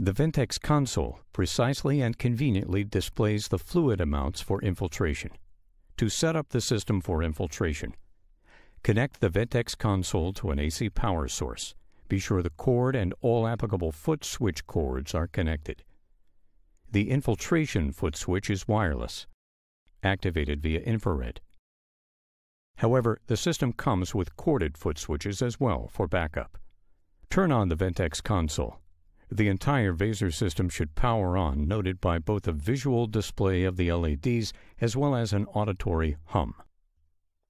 The Ventex console precisely and conveniently displays the fluid amounts for infiltration. To set up the system for infiltration, connect the Ventex console to an AC power source. Be sure the cord and all applicable foot switch cords are connected. The infiltration foot switch is wireless, activated via infrared. However, the system comes with corded foot switches as well for backup. Turn on the Ventex console. The entire Vaser system should power on, noted by both a visual display of the LEDs as well as an auditory hum.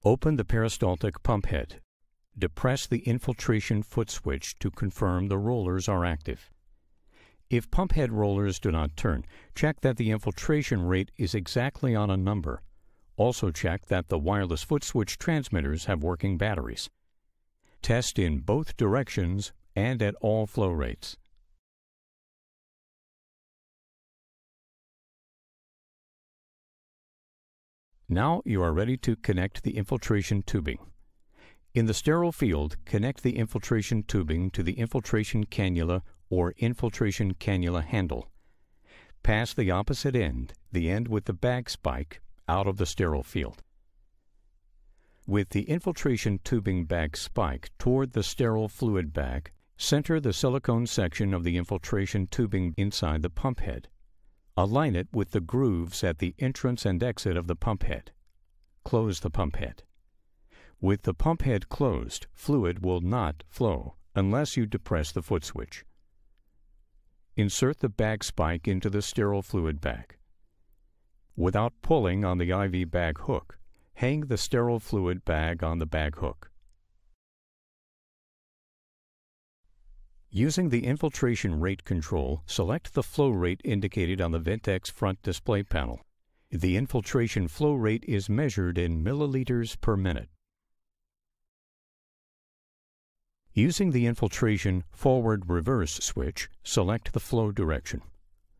Open the peristaltic pump head. Depress the infiltration foot switch to confirm the rollers are active. If pump head rollers do not turn, check that the infiltration rate is exactly on a number. Also check that the wireless foot switch transmitters have working batteries. Test in both directions and at all flow rates. Now you are ready to connect the infiltration tubing. In the sterile field, connect the infiltration tubing to the infiltration cannula or infiltration cannula handle. Pass the opposite end, the end with the bag spike, out of the sterile field. With the infiltration tubing bag spike toward the sterile fluid bag, center the silicone section of the infiltration tubing inside the pump head. Align it with the grooves at the entrance and exit of the pump head. Close the pump head. With the pump head closed, fluid will not flow unless you depress the foot switch. Insert the bag spike into the sterile fluid bag. Without pulling on the IV bag hook, hang the sterile fluid bag on the bag hook. Using the infiltration rate control, select the flow rate indicated on the Ventex front display panel. The infiltration flow rate is measured in milliliters per minute. Using the infiltration forward-reverse switch, select the flow direction.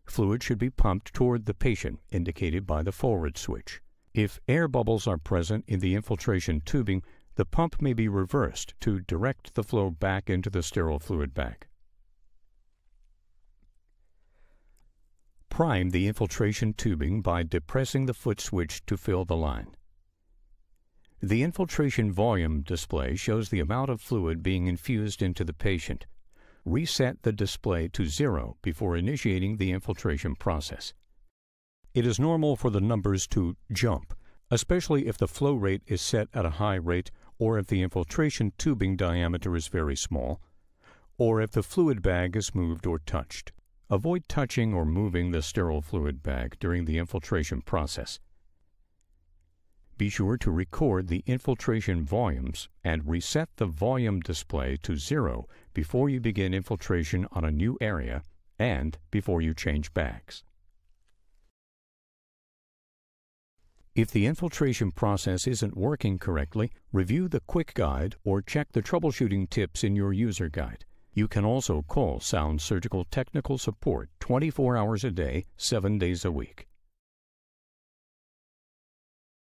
Fluid should be pumped toward the patient, indicated by the forward switch. If air bubbles are present in the infiltration tubing, the pump may be reversed to direct the flow back into the sterile fluid bag. Prime the infiltration tubing by depressing the foot switch to fill the line. The infiltration volume display shows the amount of fluid being infused into the patient. Reset the display to 0 before initiating the infiltration process. It is normal for the numbers to jump, especially if the flow rate is set at a high rate or if the infiltration tubing diameter is very small, or if the fluid bag is moved or touched. Avoid touching or moving the sterile fluid bag during the infiltration process. Be sure to record the infiltration volumes and reset the volume display to 0 before you begin infiltration on a new area and before you change bags. If the infiltration process isn't working correctly, review the quick guide or check the troubleshooting tips in your user guide. You can also call Sound Surgical Technical Support 24 hours a day, 7 days a week.